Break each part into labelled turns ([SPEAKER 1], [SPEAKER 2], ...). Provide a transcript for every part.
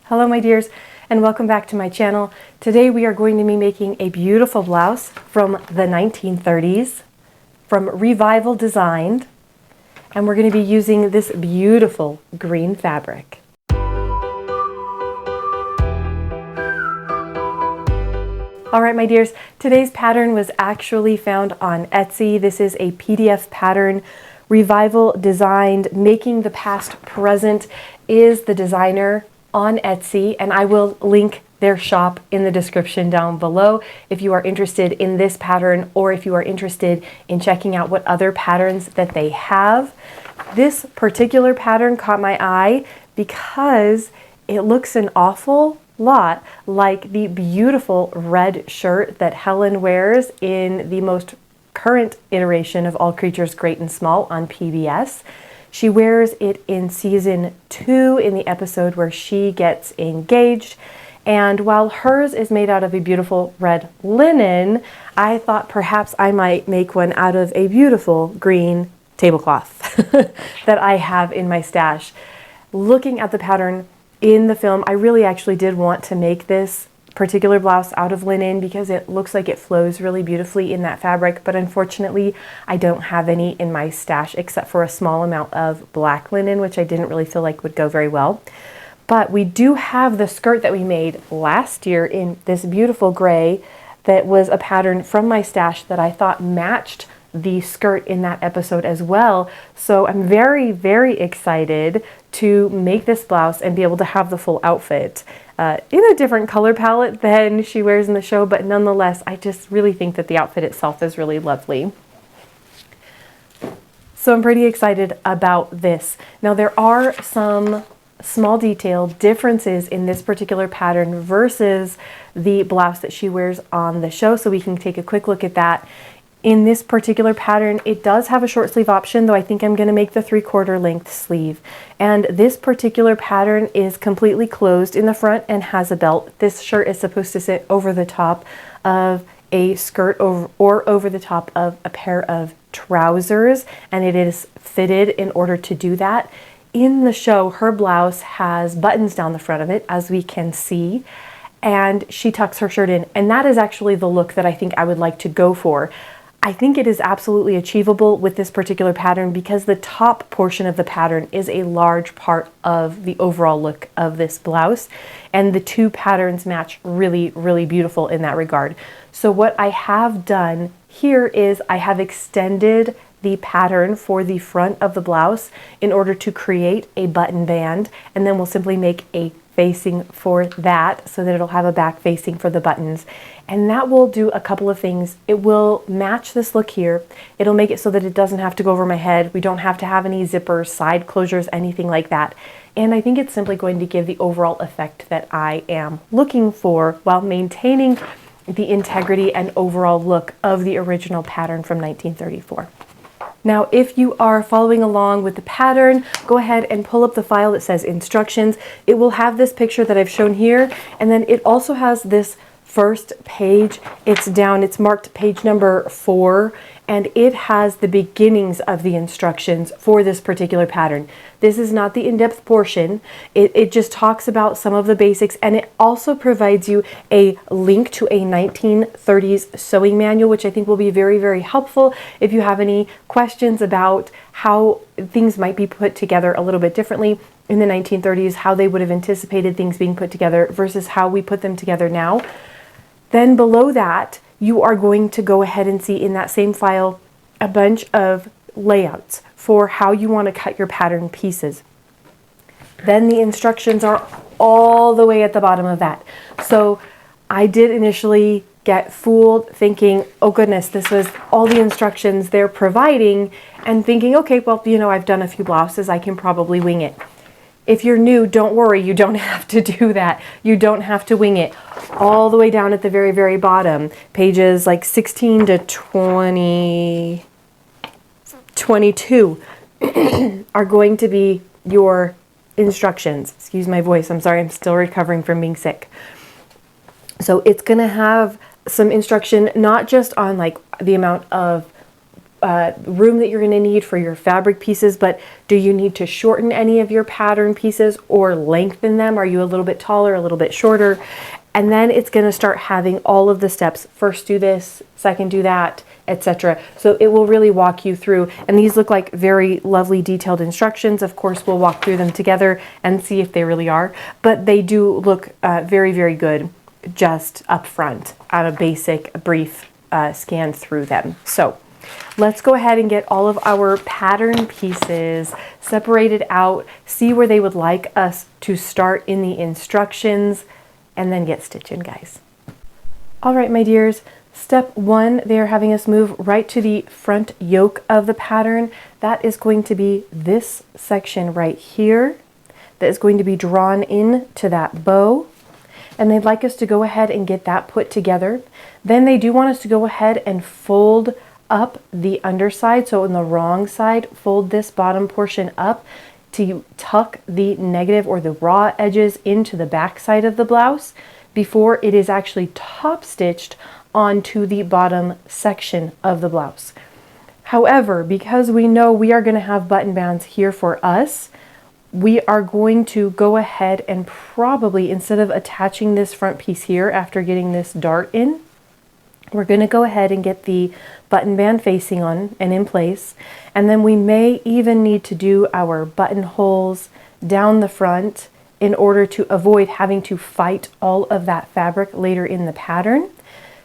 [SPEAKER 1] Hello my dears, and welcome back to my channel. Today we are going to be making a beautiful blouse from the 1930s from Revival Designed, and we're going to be using this beautiful green fabric. Alright my dears, today's pattern was actually found on Etsy. This is a PDF pattern. Revival Designed, Making the Past Present is the designer on Etsy, and I will link their shop in the description down below if you are interested in this pattern or if you are interested in checking out what other patterns that they have. This particular pattern caught my eye because it looks an awful lot like the beautiful red shirt that Helen wears in the most current iteration of All Creatures Great and Small on PBS. She wears it in season 2 in the episode where she gets engaged. And while hers is made out of a beautiful red linen, I thought perhaps I might make one out of a beautiful green tablecloth that I have in my stash. Looking at the pattern in the film, I really actually did want to make this particular blouse out of linen because it looks like it flows really beautifully in that fabric, but unfortunately I don't have any in my stash except for a small amount of black linen, which I didn't really feel like would go very well. But we do have the skirt that we made last year in this beautiful gray that was a pattern from my stash that I thought matched the skirt in that episode as well. So I'm very, very excited to make this blouse and be able to have the full outfit in a different color palette than she wears in the show, but nonetheless, I just really think that the outfit itself is really lovely. So I'm pretty excited about this. Now there are some small detail differences in this particular pattern versus the blouse that she wears on the show, so we can take a quick look at that. In this particular pattern, it does have a short sleeve option, though I think I'm going to make the 3/4 length sleeve. And this particular pattern is completely closed in the front and has a belt. This shirt is supposed to sit over the top of a skirt or over the top of a pair of trousers, and it is fitted in order to do that. In the show, her blouse has buttons down the front of it, as we can see, and she tucks her shirt in. And that is actually the look that I think I would like to go for. I think it is absolutely achievable with this particular pattern because the top portion of the pattern is a large part of the overall look of this blouse, and the two patterns match really, really beautiful in that regard. So what I have done here is I have extended the pattern for the front of the blouse in order to create a button band, and then we'll simply make a facing for that so that it'll have a back facing for the buttons. And that will do a couple of things. It will match this look here. It'll make it so that it doesn't have to go over my head. We don't have to have any zippers, side closures, anything like that. And I think it's simply going to give the overall effect that I am looking for while maintaining the integrity and overall look of the original pattern from 1934. Now, if you are following along with the pattern, go ahead and pull up the file that says instructions. It will have this picture that I've shown here, and then it also has this first page. It's marked page number 4, and it has the beginnings of the instructions for this particular pattern. This is not the in-depth portion. It just talks about some of the basics, and it also provides you a link to a 1930s sewing manual, which I think will be very, very helpful if you have any questions about how things might be put together a little bit differently in the 1930s, how they would have anticipated things being put together versus how we put them together now. Then below that, you are going to go ahead and see in that same file a bunch of layouts for how you want to cut your pattern pieces. Then the instructions are all the way at the bottom of that. So I did initially get fooled thinking, oh goodness, this was all the instructions they're providing, and thinking, okay, well, you know, I've done a few blouses, I can probably wing it. If you're new, don't worry, you don't have to do that. You don't have to wing it. All the way down at the very, very bottom, pages like 16 to 22 are going to be your instructions. Excuse my voice, I'm sorry, I'm still recovering from being sick. So it's gonna have some instruction, not just on like the amount of room that you're going to need for your fabric pieces, but do you need to shorten any of your pattern pieces or lengthen them? Are you a little bit taller, a little bit shorter? And then it's going to start having all of the steps. First do this, second do that, etc. So it will really walk you through. And these look like very lovely detailed instructions. Of course, we'll walk through them together and see if they really are. But they do look very, very good just up front on a basic, brief scan through them. So let's go ahead and get all of our pattern pieces separated out, see where they would like us to start in the instructions, and then get stitching, guys. All right, my dears, step one, they're having us move right to the front yoke of the pattern. That is going to be this section right here that is going to be drawn into that bow. And they'd like us to go ahead and get that put together. Then they do want us to go ahead and fold up the underside. So on the wrong side, fold this bottom portion up to tuck the negative or the raw edges into the back side of the blouse before it is actually top stitched onto the bottom section of the blouse. However, because we know we are going to have button bands here for us, we are going to go ahead and probably, instead of attaching this front piece here after getting this dart in, we're going to go ahead and get the button band facing on and in place. And then we may even need to do our buttonholes down the front in order to avoid having to fight all of that fabric later in the pattern.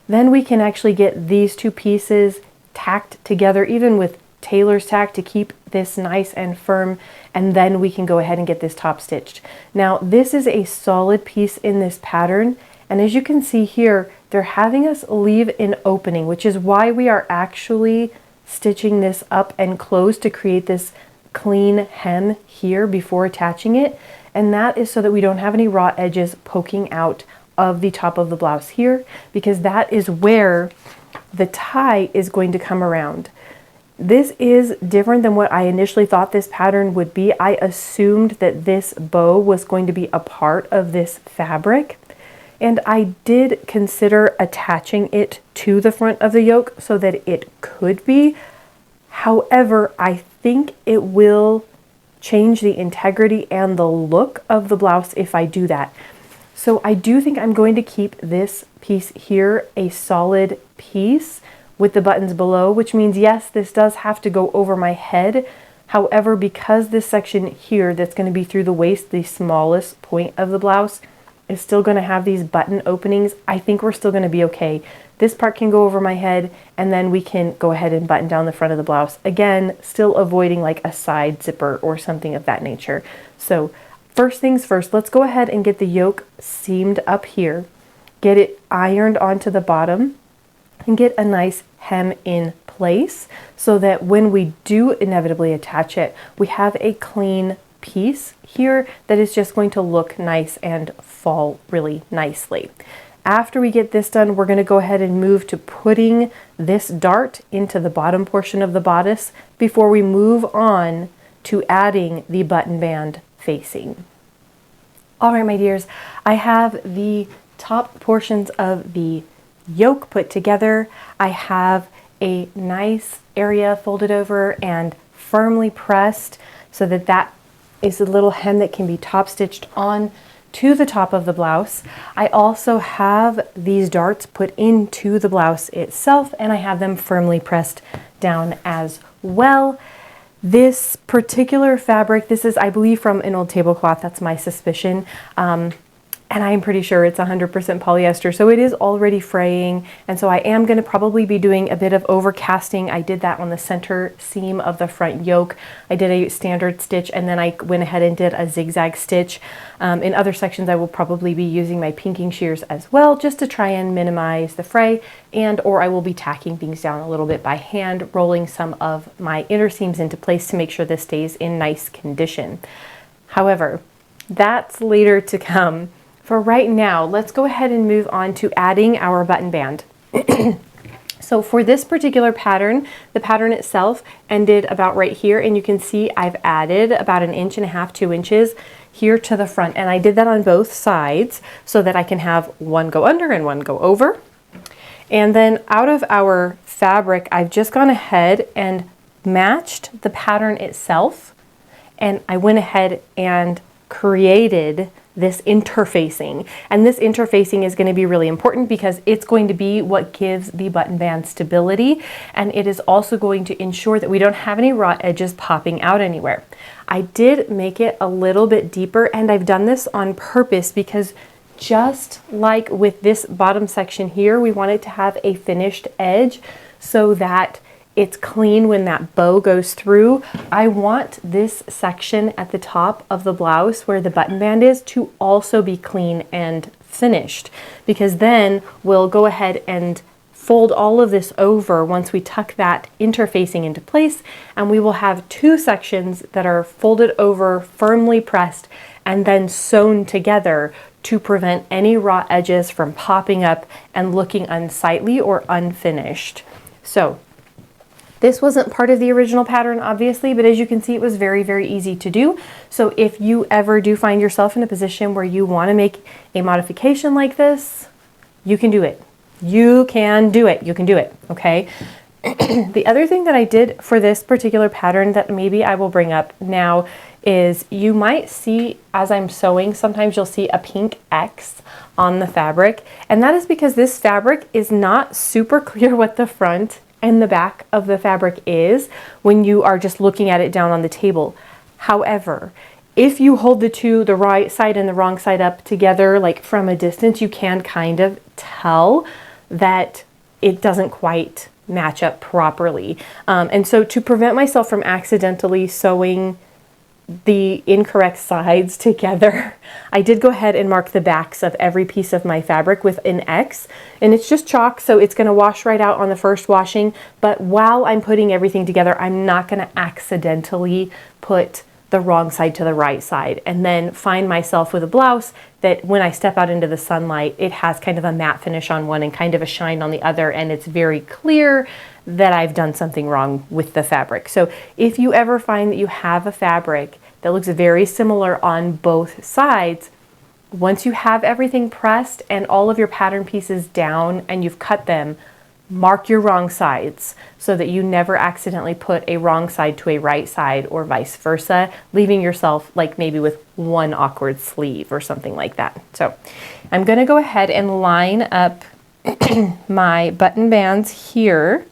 [SPEAKER 1] Then we can actually get these two pieces tacked together, even with tailor's tack, to keep this nice and firm, and then we can go ahead and get this top stitched. Now this is a solid piece in this pattern, and as you can see here, they're having us leave an opening, which is why we are actually stitching this up and close to create this clean hem here before attaching it. And that is so that we don't have any raw edges poking out of the top of the blouse here, because that is where the tie is going to come around. This is different than what I initially thought this pattern would be. I assumed that this bow was going to be a part of this fabric, and I did consider attaching it to the front of the yoke so that it could be. However, I think it will change the integrity and the look of the blouse if I do that. So I do think I'm going to keep this piece here a solid piece with the buttons below, which means yes, this does have to go over my head. However, because this section here that's going to be through the waist, the smallest point of the blouse, is still going to have these button openings, I think we're still going to be okay. This part can go over my head, and then we can go ahead and button down the front of the blouse. Again, still avoiding like a side zipper or something of that nature. So first things first, let's go ahead and get the yoke seamed up here, get it ironed onto the bottom, and get a nice hem in place so that when we do inevitably attach it, we have a clean piece here that is just going to look nice and fall really nicely. After we get this done, we're going to go ahead and move to putting this dart into the bottom portion of the bodice before we move on to adding the button band facing. All right, my dears, I have the top portions of the yoke put together. I have a nice area folded over and firmly pressed so that that is a little hem that can be top stitched on to the top of the blouse. I also have these darts put into the blouse itself, and I have them firmly pressed down as well. This particular fabric, this is, I believe, from an old tablecloth. That's my suspicion. And I'm pretty sure it's 100% polyester, so it is already fraying, and so I am going to probably be doing a bit of overcasting. I did that on the center seam of the front yoke. I did a standard stitch, and then I went ahead and did a zigzag stitch. In other sections, I will probably be using my pinking shears as well, just to try and minimize the fray, or I will be tacking things down a little bit by hand, rolling some of my inner seams into place to make sure this stays in nice condition. However, that's later to come. For right now, let's go ahead and move on to adding our button band. So for this particular pattern, the pattern itself ended about right here, and you can see I've added about 1.5 inches, 2 inches here to the front, and I did that on both sides so that I can have one go under and one go over. And then out of our fabric, I've just gone ahead and matched the pattern itself. And I went ahead and created this interfacing. And this interfacing is going to be really important because it's going to be what gives the button band stability. And it is also going to ensure that we don't have any raw edges popping out anywhere. I did make it a little bit deeper, and I've done this on purpose because just like with this bottom section here, we want it to have a finished edge so that it's clean when that bow goes through. I want this section at the top of the blouse where the button band is to also be clean and finished, because then we'll go ahead and fold all of this over once we tuck that interfacing into place, and we will have two sections that are folded over, firmly pressed, and then sewn together to prevent any raw edges from popping up and looking unsightly or unfinished. So this wasn't part of the original pattern, obviously, but as you can see, it was very, very easy to do. So if you ever do find yourself in a position where you want to make a modification like this, you can do it. You can do it. You can do it, okay? The other thing that I did for this particular pattern that maybe I will bring up now is you might see as I'm sewing, sometimes you'll see a pink X on the fabric. And that is because this fabric is not super clear what the front and the back of the fabric is when you are just looking at it down on the table. However, if you hold the right side and the wrong side up together, like from a distance, you can kind of tell that it doesn't quite match up properly. And so to prevent myself from accidentally sewing the incorrect sides together, I did go ahead and mark the backs of every piece of my fabric with an X, and it's just chalk, so it's going to wash right out on the first washing. But while I'm putting everything together, I'm not going to accidentally put the wrong side to the right side and then find myself with a blouse that when I step out into the sunlight, it has kind of a matte finish on one and kind of a shine on the other, and it's very clear that I've done something wrong with the fabric. So if you ever find that you have a fabric that looks very similar on both sides, once you have everything pressed and all of your pattern pieces down and you've cut them, mark your wrong sides so that you never accidentally put a wrong side to a right side or vice versa, leaving yourself like maybe with one awkward sleeve or something like that. So I'm going to go ahead and line up my button bands here,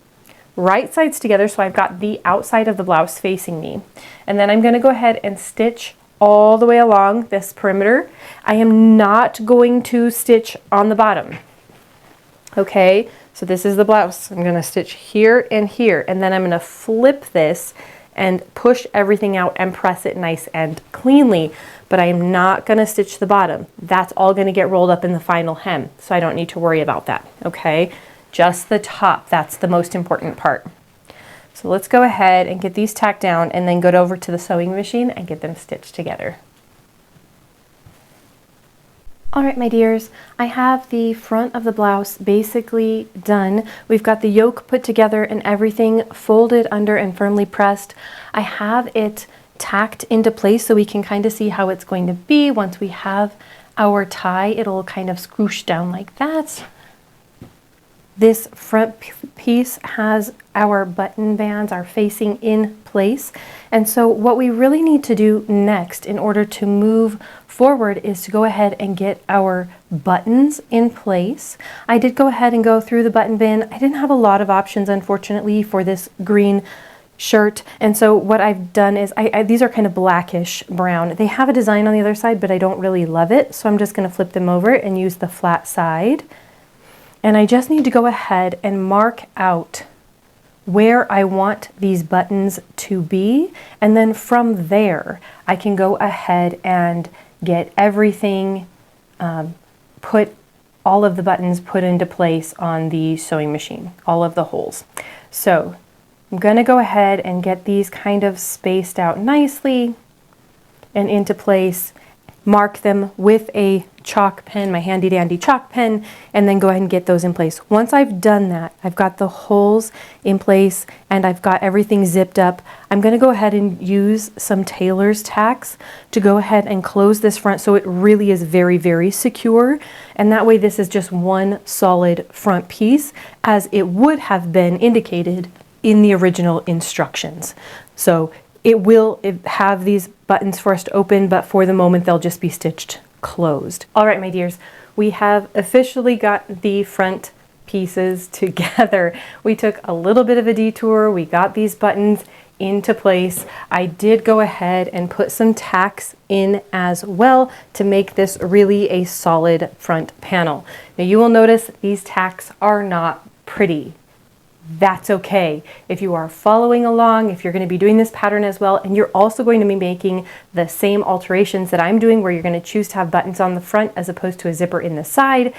[SPEAKER 1] right sides together, so I've got the outside of the blouse facing me. And then I'm going to go ahead and stitch all the way along this perimeter. I am not going to stitch on the bottom. Okay, so this is the blouse. I'm going to stitch here, and then I'm going to flip this and push everything out and press it nice and cleanly, but I am not going to stitch the bottom. That's all going to get rolled up in the final hem, so I don't need to worry about that, okay? Just the top, that's the most important part. So let's go ahead and get these tacked down and then go over to the sewing machine and get them stitched together. All right, my dears, I have the front of the blouse basically done. We've got the yoke put together and everything folded under and firmly pressed. I have it tacked into place so we can kind of see how it's going to be. Once we have our tie, it'll kind of scroosh down like that. This front piece has our button bands are facing in place. And so what we really need to do next in order to move forward is to go ahead and get our buttons in place. I did go ahead and go through the button bin. I didn't have a lot of options, unfortunately, for this green shirt. And so what I've done is, these are kind of blackish brown. They have a design on the other side, but I don't really love it. So I'm just going to flip them over and use the flat side. And I just need to go ahead and mark out where I want these buttons to be. And then from there, I can go ahead and get everything, put all of the buttons put into place on the sewing machine, all of the holes. So I'm going to go ahead and get these kind of spaced out nicely and into place, mark them with a chalk pen, my handy dandy chalk pen, and then go ahead and get those in place. Once I've done that, I've got the holes in place and I've got everything zipped up, I'm going to go ahead and use some tailor's tacks to go ahead and close this front so it really is very, very secure. And that way this is just one solid front piece as it would have been indicated in the original instructions. So it will have these buttons for us to open, but for the moment they'll just be stitched closed. All right, my dears, we have officially got the front pieces together. We took a little bit of a detour. We got these buttons into place. I did go ahead and put some tacks in as well to make this really a solid front panel. Now you will notice these tacks are not pretty. That's okay. If you are following along, if you're going to be doing this pattern as well, and you're also going to be making the same alterations that I'm doing where you're going to choose to have buttons on the front as opposed to a zipper in the side,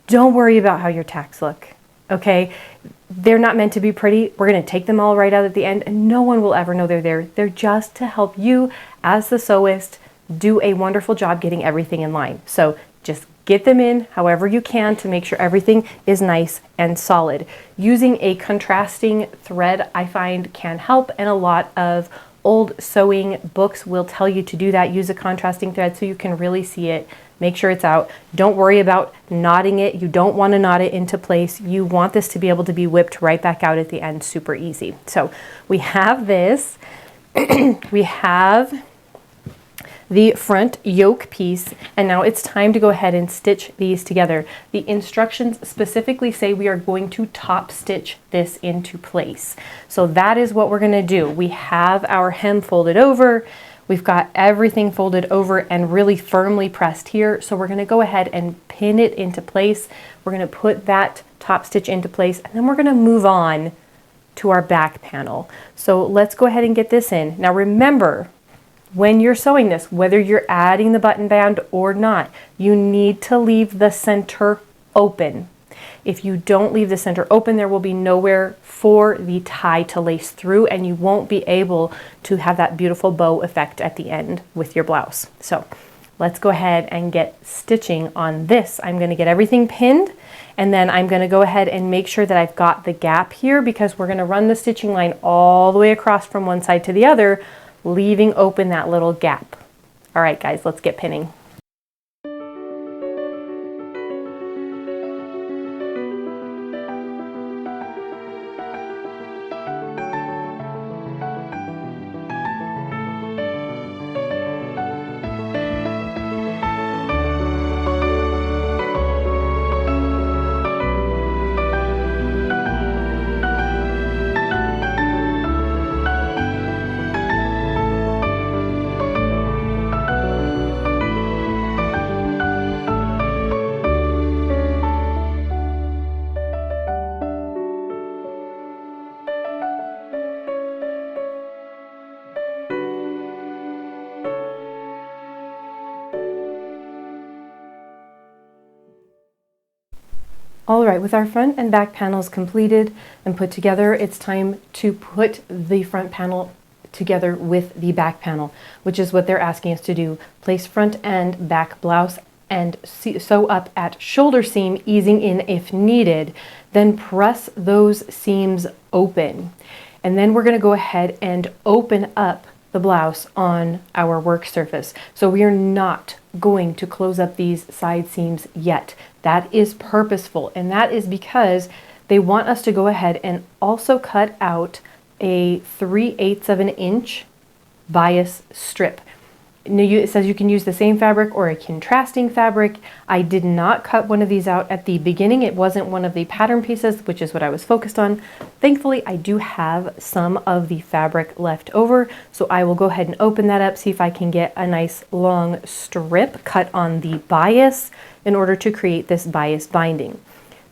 [SPEAKER 1] don't worry about how your tacks look, okay? They're not meant to be pretty. We're going to take them all right out at the end and no one will ever know they're there. They're just to help you as the sewist do a wonderful job getting everything in line. So just get them in however you can to make sure everything is nice and solid. Using a contrasting thread I find can help, and a lot of old sewing books will tell you to do that. Use a contrasting thread so you can really see it. Make sure it's out. Don't worry about knotting it. You don't want to knot it into place. You want this to be able to be whipped right back out at the end super easy. So we have this. We have the front yoke piece, and now it's time to go ahead and stitch these together. The instructions specifically say we are going to top stitch this into place. So that is what we're going to do. We have our hem folded over. We've got everything folded over and really firmly pressed here. So we're going to go ahead and pin it into place. We're going to put that top stitch into place, and then we're going to move on to our back panel. So let's go ahead and get this in. Now remember, when you're sewing this, whether you're adding the button band or not, you need to leave the center open. If you don't leave the center open, there will be nowhere for the tie to lace through and you won't be able to have that beautiful bow effect at the end with your blouse. So let's go ahead and get stitching on this. I'm going to get everything pinned, and then I'm going to go ahead and make sure that I've got the gap here because we're going to run the stitching line all the way across from one side to the other, leaving open that little gap. All right, guys, let's get pinning. All right, with our front and back panels completed and put together, it's time to put the front panel together with the back panel, which is what they're asking us to do. Place front and back blouse and sew up at shoulder seam, easing in if needed. Then press those seams open. And then we're going to go ahead and open up the blouse on our work surface. So we are not going to close up these side seams yet. That is purposeful, and that is because they want us to go ahead and also cut out a 3/8 of an inch bias strip. Now it says you can use the same fabric or a contrasting fabric. I did not cut one of these out at the beginning. It wasn't one of the pattern pieces, which is what I was focused on. Thankfully, I do have some of the fabric left over, so I will go ahead and open that up, see if I can get a nice long strip cut on the bias in order to create this bias binding.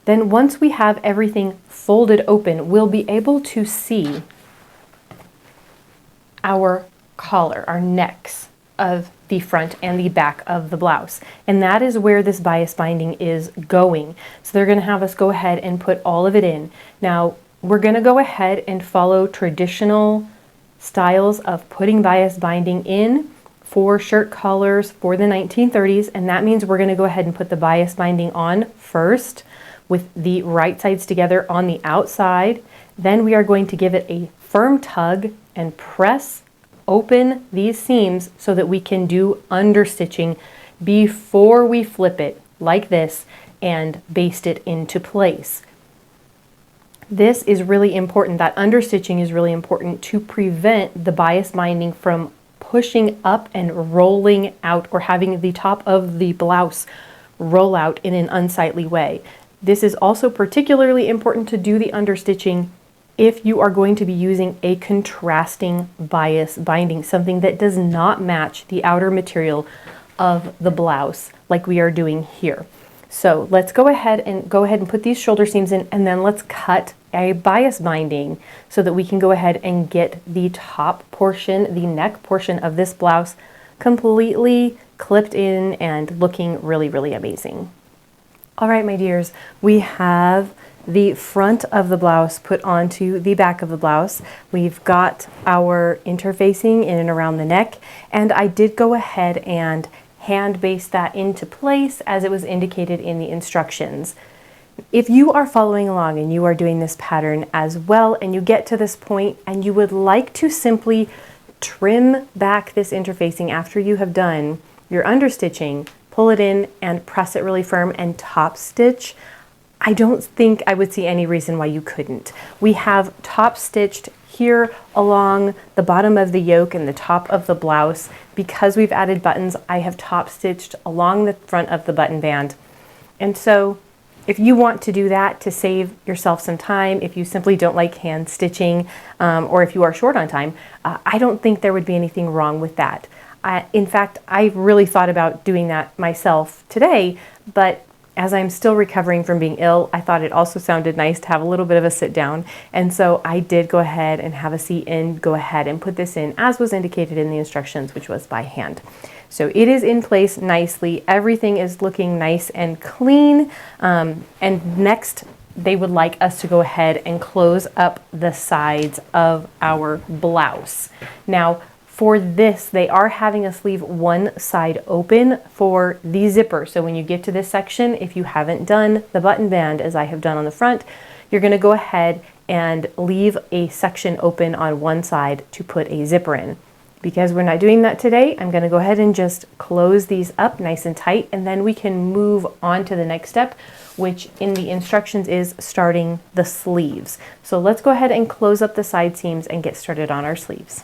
[SPEAKER 1] Then once we have everything folded open, we'll be able to see our collar, our necks of the front and the back of the blouse. And that is where this bias binding is going. So they're going to have us go ahead and put all of it in. Now, we're going to go ahead and follow traditional styles of putting bias binding in for shirt collars for the 1930s, and that means we're going to go ahead and put the bias binding on first with the right sides together on the outside. Then we are going to give it a firm tug and press open these seams so that we can do understitching before we flip it like this and baste it into place. This is really important. That understitching is really important to prevent the bias binding from pushing up and rolling out, or having the top of the blouse roll out in an unsightly way. This is also particularly important to do the understitching if you are going to be using a contrasting bias binding, something that does not match the outer material of the blouse like we are doing here. So let's go ahead and put these shoulder seams in, and then let's cut a bias binding so that we can go ahead and get the top portion, the neck portion of this blouse completely clipped in and looking really, really amazing. All right, my dears, we have the front of the blouse put onto the back of the blouse. We've got our interfacing in and around the neck, and I did go ahead and hand baste that into place as it was indicated in the instructions. If you are following along and you are doing this pattern as well, and you get to this point and you would like to simply trim back this interfacing after you have done your understitching, pull it in and press it really firm and top stitch, I don't think I would see any reason why you couldn't. We have top stitched here along the bottom of the yoke and the top of the blouse. Because we've added buttons, I have top stitched along the front of the button band. And so if you want to do that to save yourself some time, if you simply don't like hand stitching, or if you are short on time, I don't think there would be anything wrong with that. In fact, I really thought about doing that myself today, but as I'm still recovering from being ill, I thought it also sounded nice to have a little bit of a sit down. And so I did go ahead and have a seat and go ahead and put this in as was indicated in the instructions, which was by hand. So it is in place nicely. Everything is looking nice and clean. And next, they would like us to go ahead and close up the sides of our blouse. Now, for this, they are having us leave one side open for the zipper. So when you get to this section, if you haven't done the button band as I have done on the front, you're going to go ahead and leave a section open on one side to put a zipper in. Because we're not doing that today, I'm going to go ahead and just close these up nice and tight, and then we can move on to the next step, which in the instructions is starting the sleeves. So let's go ahead and close up the side seams and get started on our sleeves.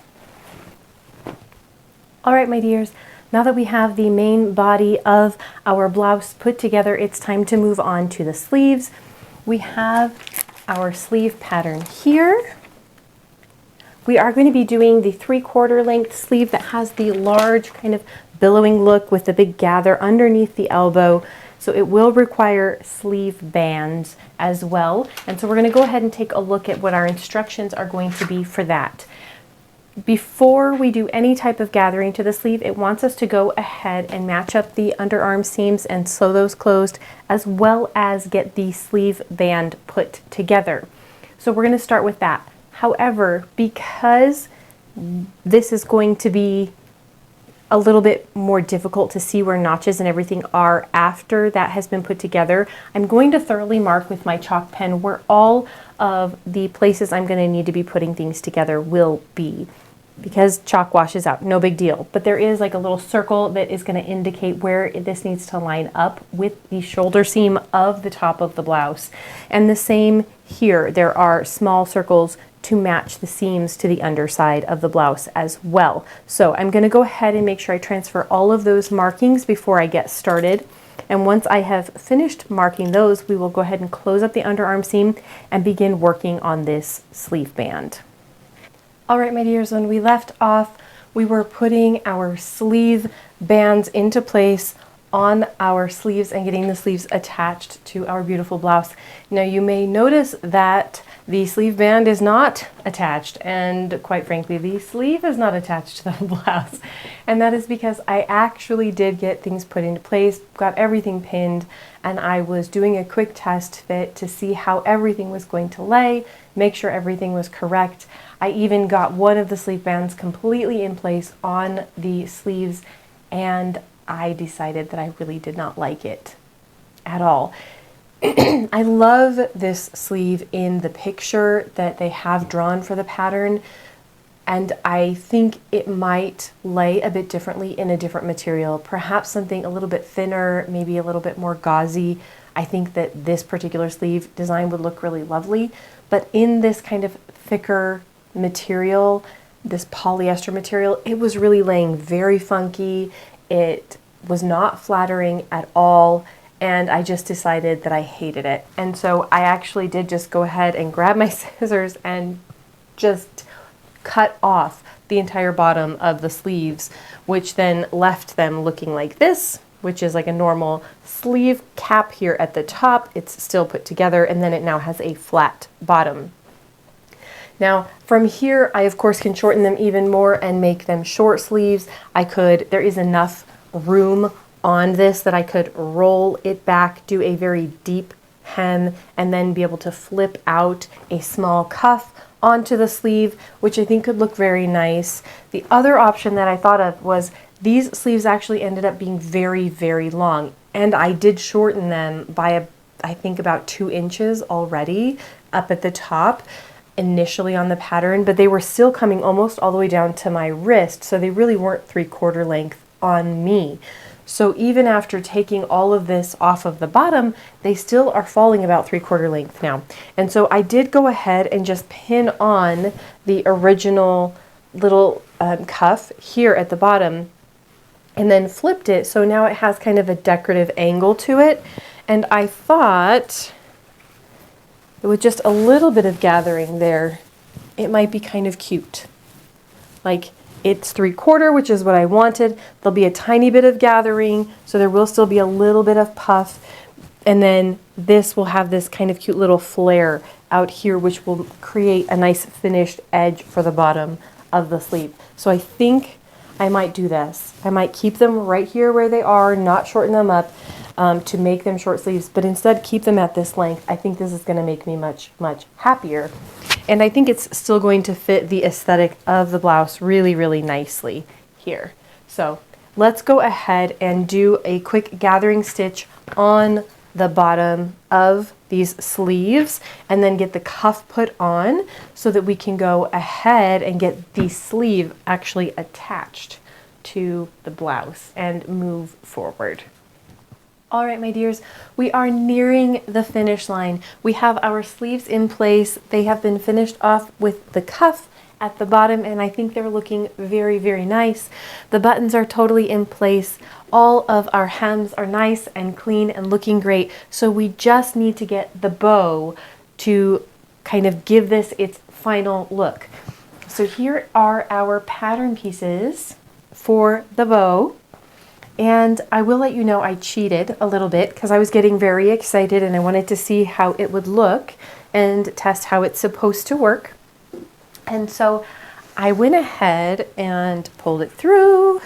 [SPEAKER 1] All right, my dears, now that we have the main body of our blouse put together, it's time to move on to the sleeves. We have our sleeve pattern here. We are going to be doing the 3/4 length sleeve that has the large kind of billowing look with the big gather underneath the elbow. So it will require sleeve bands as well. And so we're going to go ahead and take a look at what our instructions are going to be for that. Before we do any type of gathering to the sleeve, it wants us to go ahead and match up the underarm seams and sew those closed, as well as get the sleeve band put together. So we're going to start with that. However, because this is going to be a little bit more difficult to see where notches and everything are after that has been put together, I'm going to thoroughly mark with my chalk pen where all of the places I'm going to need to be putting things together will be, because chalk washes out, no big deal. But there is like a little circle that is going to indicate where this needs to line up with the shoulder seam of the top of the blouse. And the same here, there are small circles to match the seams to the underside of the blouse as well. So I'm going to go ahead and make sure I transfer all of those markings before I get started. And once I have finished marking those, we will go ahead and close up the underarm seam and begin working on this sleeve band. All right, my dears, when we left off, we were putting our sleeve bands into place on our sleeves and getting the sleeves attached to our beautiful blouse. Now you may notice that the sleeve band is not attached, and quite frankly the sleeve is not attached to the blouse, and that is because I actually did get things put into place, got everything pinned, and I was doing a quick test fit to see how everything was going to lay, make sure everything was correct. I even got one of the sleeve bands completely in place on the sleeves, and I decided that I really did not like it at all. I love this sleeve in the picture that they have drawn for the pattern, and I think it might lay a bit differently in a different material, perhaps something a little bit thinner, maybe a little bit more gauzy. I think that this particular sleeve design would look really lovely, but in this kind of thicker material, this polyester material, it was really laying very funky. It was not flattering at all, and I just decided that I hated it. And so I actually did just go ahead and grab my scissors and just cut off the entire bottom of the sleeves, which then left them looking like this, which is like a normal sleeve cap here at the top. It's still put together, and then it now has a flat bottom. Now from here, I of course can shorten them even more and make them short sleeves. There is enough room on this that I could roll it back, do a very deep hem, and then be able to flip out a small cuff onto the sleeve, which I think could look very nice. The other option that I thought of was these sleeves actually ended up being very, very long, and I did shorten them by I think about 2 inches already up at the top initially on the pattern, but they were still coming almost all the way down to my wrist, so they really weren't 3/4 length on me. So even after taking all of this off of the bottom, they still are falling about 3/4 length now. And so I did go ahead and just pin on the original little cuff here at the bottom, and then flipped it, so now it has kind of a decorative angle to it. And I thought with just a little bit of gathering there, it might be kind of cute. Like, it's 3/4, which is what I wanted. There'll be a tiny bit of gathering, so there will still be a little bit of puff. And then this will have this kind of cute little flare out here, which will create a nice finished edge for the bottom of the sleeve. So I think I might do this. I might keep them right here where they are, not shorten them up to make them short sleeves, but instead keep them at this length. I think this is going to make me much, much happier. And I think it's still going to fit the aesthetic of the blouse really, really nicely here. So let's go ahead and do a quick gathering stitch on the bottom of these sleeves, and then get the cuff put on so that we can go ahead and get the sleeve actually attached to the blouse and move forward. All right, my dears, we are nearing the finish line. We have our sleeves in place. They have been finished off with the cuff at the bottom, and I think they're looking very, very nice. The buttons are totally in place. All of our hems are nice and clean and looking great. So we just need to get the bow to kind of give this its final look. So here are our pattern pieces for the bow. And I will let you know I cheated a little bit because I was getting very excited and I wanted to see how it would look and test how it's supposed to work. And so I went ahead and pulled it through,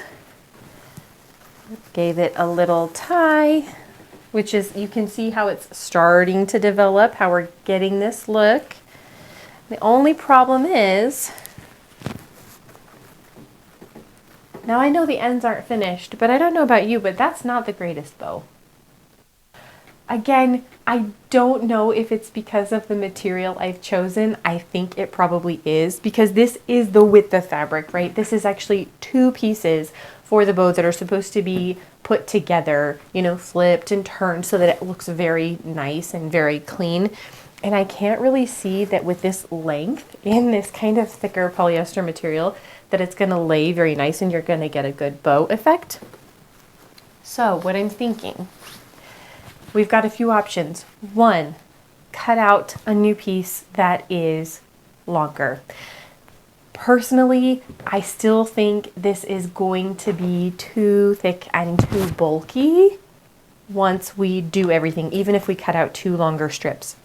[SPEAKER 1] gave it a little tie, which is, you can see how it's starting to develop, how we're getting this look. The only problem is, now I know the ends aren't finished, but I don't know about you, but that's not the greatest bow. Again, I don't know if it's because of the material I've chosen. I think it probably is, because this is the width of fabric, right? This is actually 2 pieces for the bow that are supposed to be put together, you know, flipped and turned so that it looks very nice and very clean. And I can't really see that with this length in this kind of thicker polyester material that it's going to lay very nice and you're going to get a good bow effect. So what I'm thinking, we've got a few options. 1, cut out a new piece that is longer. Personally, I still think this is going to be too thick and too bulky once we do everything, even if we cut out 2 longer strips.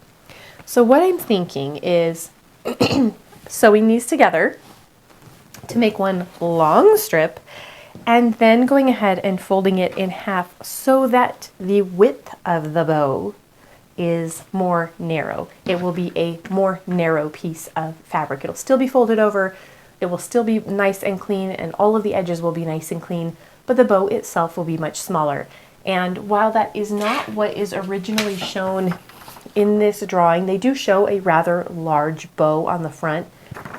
[SPEAKER 1] So what I'm thinking is sewing these together to make one long strip, and then going ahead and folding it in half so that the width of the bow is more narrow. It will be a more narrow piece of fabric. It'll still be folded over, it will still be nice and clean, and all of the edges will be nice and clean, but the bow itself will be much smaller. And while that is not what is originally shown in this drawing, they do show a rather large bow on the front.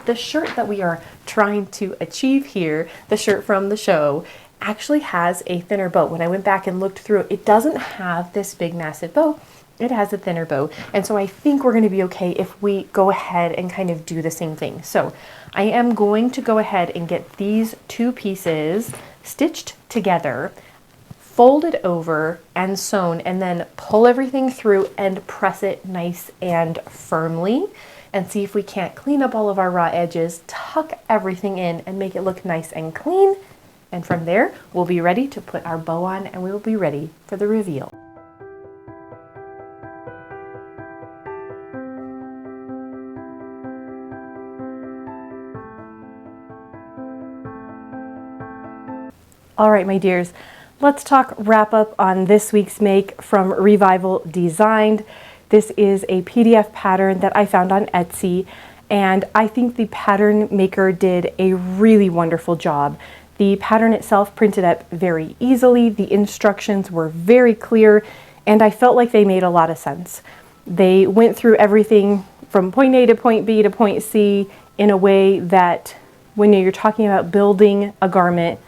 [SPEAKER 1] The shirt that we are trying to achieve here, the shirt from the show, actually has a thinner bow. When I went back and looked through it, it doesn't have this big massive bow. It has a thinner bow. And so I think we're going to be okay if we go ahead and kind of do the same thing. So I am going to go ahead and get these 2 pieces stitched together, folded over and sewn, and then pull everything through and press it nice and firmly, and see if we can't clean up all of our raw edges, tuck everything in, and make it look nice and clean. And from there, we'll be ready to put our bow on, and we will be ready for the reveal. All right, my dears, let's talk wrap up on this week's make from Revival Designed. This is a PDF pattern that I found on Etsy, and I think the pattern maker did a really wonderful job. The pattern itself printed up very easily, the instructions were very clear, and I felt like they made a lot of sense. They went through everything from point A to point B to point C in a way that when you're talking about building a garment,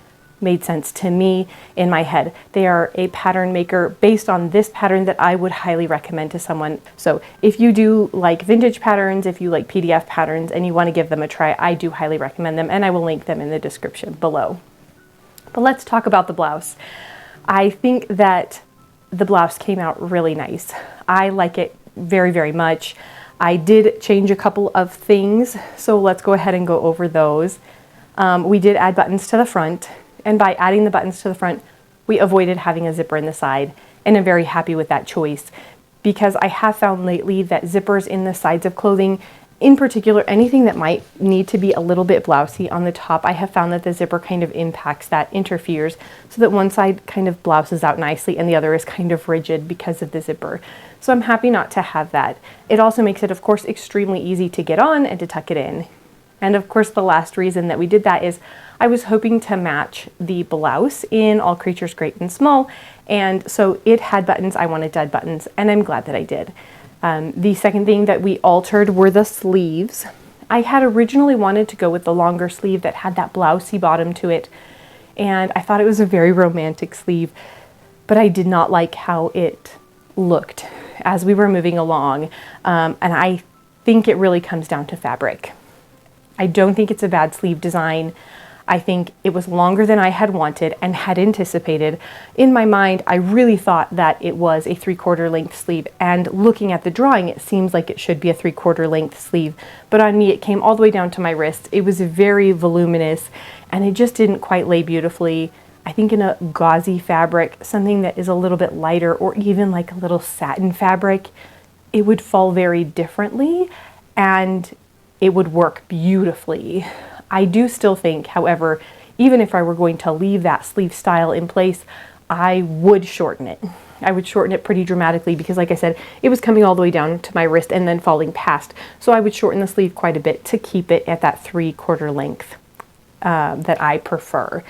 [SPEAKER 1] made sense to me in my head. They are a pattern maker based on this pattern that I would highly recommend to someone. So if you do like vintage patterns, if you like PDF patterns and you want to give them a try, I do highly recommend them, and I will link them in the description below. But let's talk about the blouse. I think that the blouse came out really nice. I like it very, very much. I did change a couple of things, so let's go ahead and go over those. We did add buttons to the front. And by adding the buttons to the front, we avoided having a zipper in the side. And I'm very happy with that choice, because I have found lately that zippers in the sides of clothing, in particular, anything that might need to be a little bit blousy on the top, I have found that the zipper kind of impacts that, interferes, so that one side kind of blouses out nicely and the other is kind of rigid because of the zipper. So I'm happy not to have that. It also makes it, of course, extremely easy to get on and to tuck it in. And of course, the last reason that we did that is I was hoping to match the blouse in All Creatures Great and Small, and so it had buttons. I wanted dead buttons, and I'm glad that I did. The second thing that we altered were the sleeves. I had originally wanted to go with the longer sleeve that had that blousey bottom to it, and I thought it was a very romantic sleeve, but I did not like how it looked as we were moving along, and I think it really comes down to fabric. I don't think it's a bad sleeve design. I think it was longer than I had wanted and had anticipated. In my mind, I really thought that it was a 3/4 length sleeve, and looking at the drawing, it seems like it should be a 3/4 length sleeve, but on me, it came all the way down to my wrist. It was very voluminous, and it just didn't quite lay beautifully. I think in a gauzy fabric, something that is a little bit lighter, or even like a little satin fabric, it would fall very differently, and it would work beautifully. I do still think, however, even if I were going to leave that sleeve style in place, I would shorten it. I would shorten it pretty dramatically because, like I said, it was coming all the way down to my wrist and then falling past. So I would shorten the sleeve quite a bit to keep it at that 3/4 length that I prefer.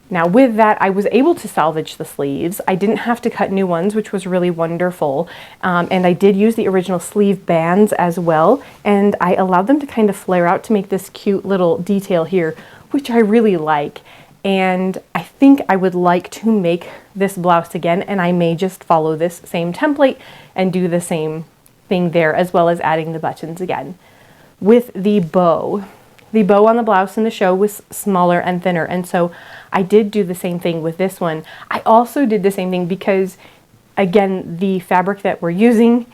[SPEAKER 1] Now with that, I was able to salvage the sleeves. I didn't have to cut new ones, which was really wonderful. And I did use the original sleeve bands as well. And I allowed them to kind of flare out to make this cute little detail here, which I really like. And I think I would like to make this blouse again, and I may just follow this same template and do the same thing there, as well as adding the buttons again. With the bow on the blouse in the show was smaller and thinner, and so I did do the same thing with this one. I also did the same thing because, again, the fabric that we're using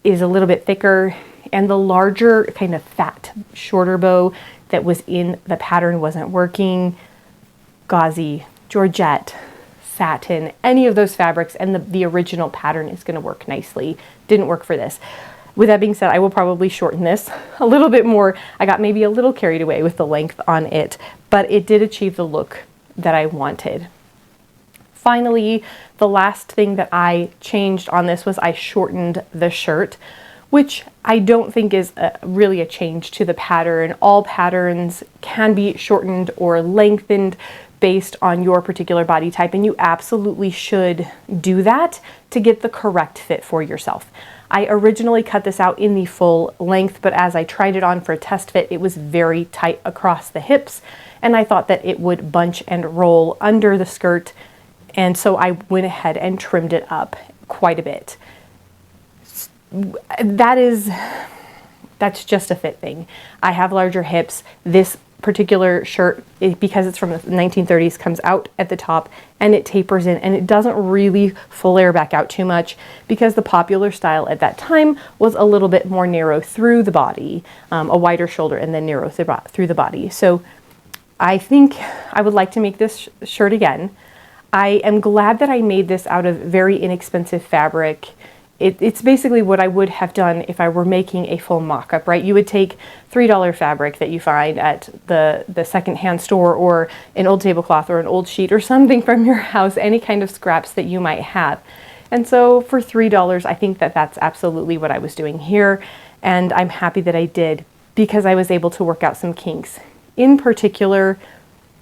[SPEAKER 1] is a little bit thicker, and the larger kind of fat, shorter bow, that was in the pattern wasn't working. Gauzy, georgette, satin, any of those fabrics, and the original pattern is going to work nicely. Didn't work for this. With that being said, I will probably shorten this a little bit more. I got maybe a little carried away with the length on it, but it did achieve the look that I wanted. Finally, the last thing that I changed on this was I shortened the shirt, which I don't think is really a change to the pattern. All patterns can be shortened or lengthened based on your particular body type, and you absolutely should do that to get the correct fit for yourself. I originally cut this out in the full length, but as I tried it on for a test fit, it was very tight across the hips, and I thought that it would bunch and roll under the skirt, and so I went ahead and trimmed it up quite a bit. That's just a fit thing. I have larger hips. This particular shirt, because it's from the 1930s, comes out at the top and it tapers in, and it doesn't really flare back out too much because the popular style at that time was a little bit more narrow through the body, a wider shoulder and then narrow through the body. So I think I would like to make this shirt again. I am glad that I made this out of very inexpensive fabric. It's basically what I would have done if I were making a full mock-up, right? You would take $3 fabric that you find at the secondhand store, or an old tablecloth or an old sheet or something from your house, any kind of scraps that you might have. And so for $3, I think that that's absolutely what I was doing here. And I'm happy that I did, because I was able to work out some kinks. In particular,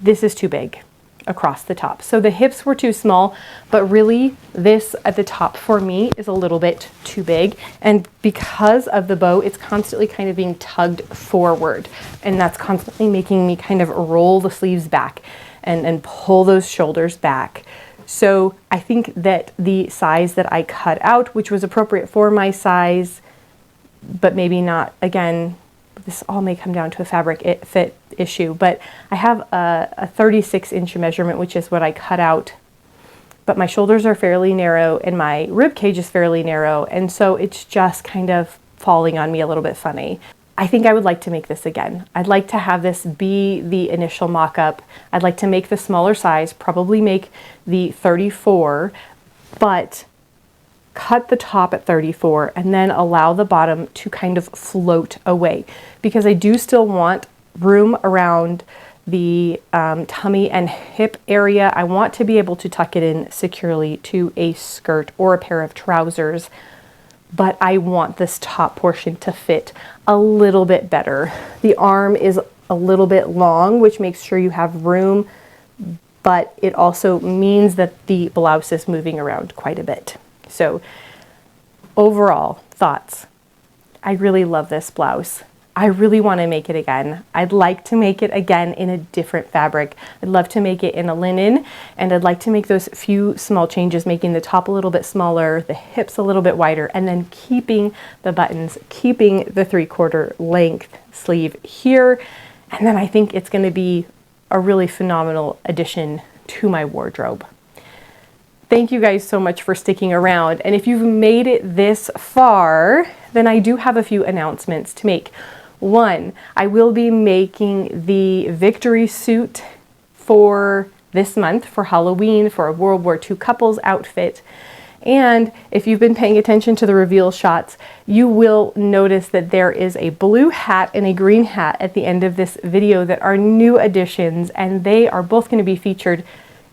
[SPEAKER 1] this is too big across the top. So the hips were too small, but really this at the top for me is a little bit too big. And because of the bow, it's constantly kind of being tugged forward. And that's constantly making me kind of roll the sleeves back and pull those shoulders back. So I think that the size that I cut out, which was appropriate for my size, but maybe not, again, this all may come down to a fabric fit issue, but I have a 36-inch measurement, which is what I cut out, but my shoulders are fairly narrow and my rib cage is fairly narrow, and so it's just kind of falling on me a little bit funny. I think I would like to make this again. I'd like to have this be the initial mock-up. I'd like to make the smaller size, probably make the 34, but cut the top at 34 and then allow the bottom to kind of float away, because I do still want room around the tummy and hip area. I want to be able to tuck it in securely to a skirt or a pair of trousers, but I want this top portion to fit a little bit better. The arm is a little bit long, which makes sure you have room, but it also means that the blouse is moving around quite a bit. So overall thoughts, I really love this blouse. I really want to make it again. I'd like to make it again in a different fabric. I'd love to make it in a linen, and I'd like to make those few small changes, making the top a little bit smaller, the hips a little bit wider, and then keeping the buttons, keeping the 3/4 length sleeve here. And then I think it's going to be a really phenomenal addition to my wardrobe. Thank you guys so much for sticking around. And if you've made it this far, then I do have a few announcements to make. One, I will be making the victory suit for this month for Halloween for a World War II couples outfit. And if you've been paying attention to the reveal shots, you will notice that there is a blue hat and a green hat at the end of this video that are new additions, and they are both going to be featured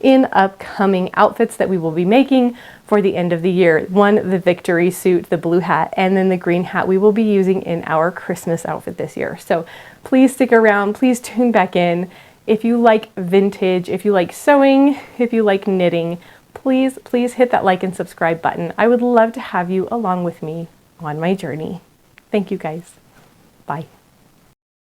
[SPEAKER 1] in upcoming outfits that we will be making for the end of the year. One, the victory suit, the blue hat, and then the green hat we will be using in our Christmas outfit this year. So please stick around, please tune back in. If you like vintage, if you like sewing, if you like knitting, please hit that like and subscribe button. I would love to have you along with me on my journey. Thank you guys. Bye.